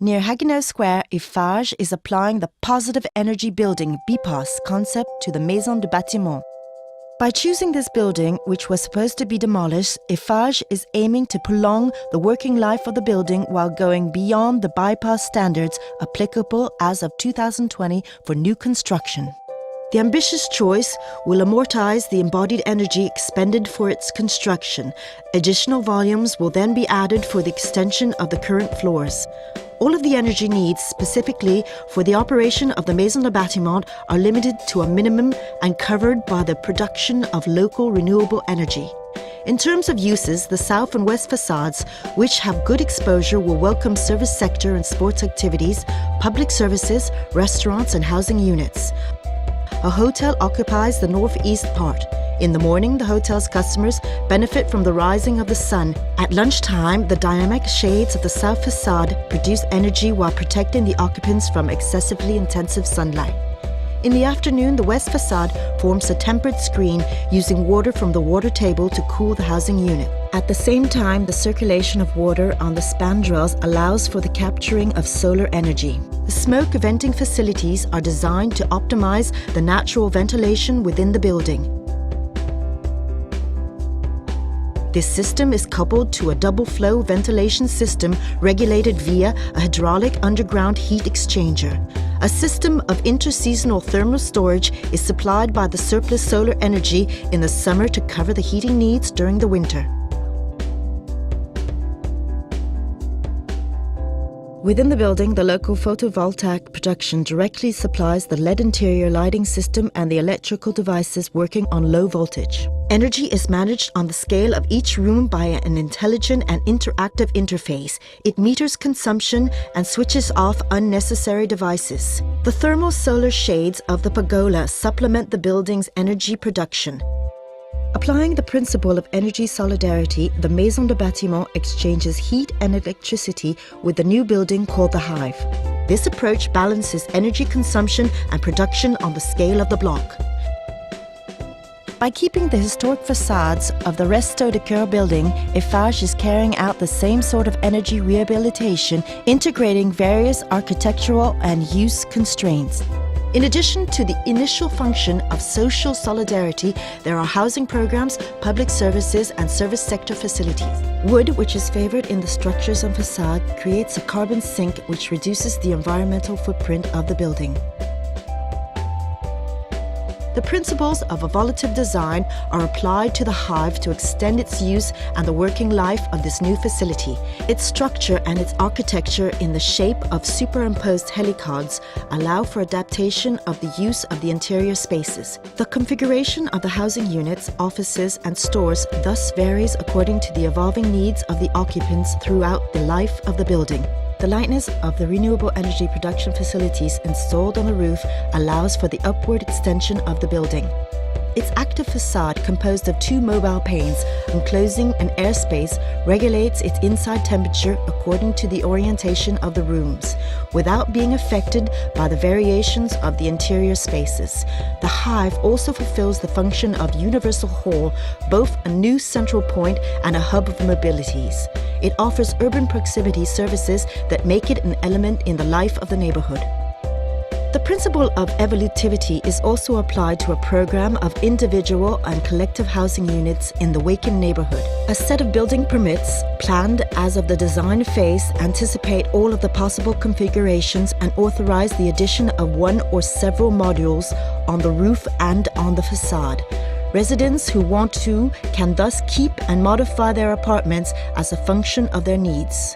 Near Haguenau Square, Eiffage is applying the positive energy building BPOS concept to the Maison du Bâtiment. By choosing this building, which was supposed to be demolished, Eiffage is aiming to prolong the working life of the building while going beyond the BPOS standards applicable as of 2020 for new construction. The ambitious choice will amortize the embodied energy expended for its construction. Additional volumes will then be added for the extension of the current floors. All of the energy needs specifically for the operation of the Maison du Bâtiment are limited to a minimum and covered by the production of local renewable energy. In terms of uses, the south and west facades, which have good exposure, will welcome service sector and sports activities, public services, restaurants and housing units. A hotel occupies the northeast part. In the morning, the hotel's customers benefit from the rising of the sun. At lunchtime, the dynamic shades of the south facade produce energy while protecting the occupants from excessively intensive sunlight. In the afternoon, the west facade forms a tempered screen using water from the water table to cool the housing unit. At the same time, the circulation of water on the spandrels allows for the capturing of solar energy. The smoke venting facilities are designed to optimize the natural ventilation within the building. This system is coupled to a double-flow ventilation system regulated via a hydraulic underground heat exchanger. A system of interseasonal thermal storage is supplied by the surplus solar energy in the summer to cover the heating needs during the winter. Within the building, the local photovoltaic production directly supplies the LED interior lighting system and the electrical devices working on low voltage. Energy is managed on the scale of each room by an intelligent and interactive interface. It meters consumption and switches off unnecessary devices. The thermal solar shades of the pergola supplement the building's energy production. Applying the principle of energy solidarity, the Maison du Bâtiment exchanges heat and electricity with the new building called the Hive. This approach balances energy consumption and production on the scale of the block. By keeping the historic facades of the Resto de Cœur building, Eiffage is carrying out the same sort of energy rehabilitation, integrating various architectural and use constraints. In addition to the initial function of social solidarity, there are housing programs, public services, and service sector facilities. Wood, which is favored in the structures and facade, creates a carbon sink which reduces the environmental footprint of the building. The principles of evolutive design are applied to the Hive to extend its use and the working life of this new facility. Its structure and its architecture in the shape of superimposed helicods allow for adaptation of the use of the interior spaces. The configuration of the housing units, offices, and stores thus varies according to the evolving needs of the occupants throughout the life of the building. The lightness of the renewable energy production facilities installed on the roof allows for the upward extension of the building. Its active facade, composed of two mobile panes enclosing an airspace, regulates its inside temperature according to the orientation of the rooms, without being affected by the variations of the interior spaces. The Hive also fulfills the function of universal hall, both a new central point and a hub of mobilities. It offers urban proximity services that make it an element in the life of the neighborhood. The principle of evolutivity is also applied to a program of individual and collective housing units in the Waken neighborhood. A set of building permits, planned as of the design phase, anticipate all of the possible configurations and authorize the addition of one or several modules on the roof and on the facade. Residents who want to can thus keep and modify their apartments as a function of their needs.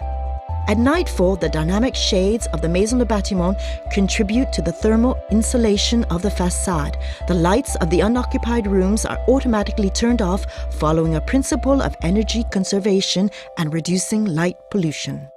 At nightfall, the dynamic shades of the Maison du Bâtiment contribute to the thermal insulation of the facade. The lights of the unoccupied rooms are automatically turned off following a principle of energy conservation and reducing light pollution.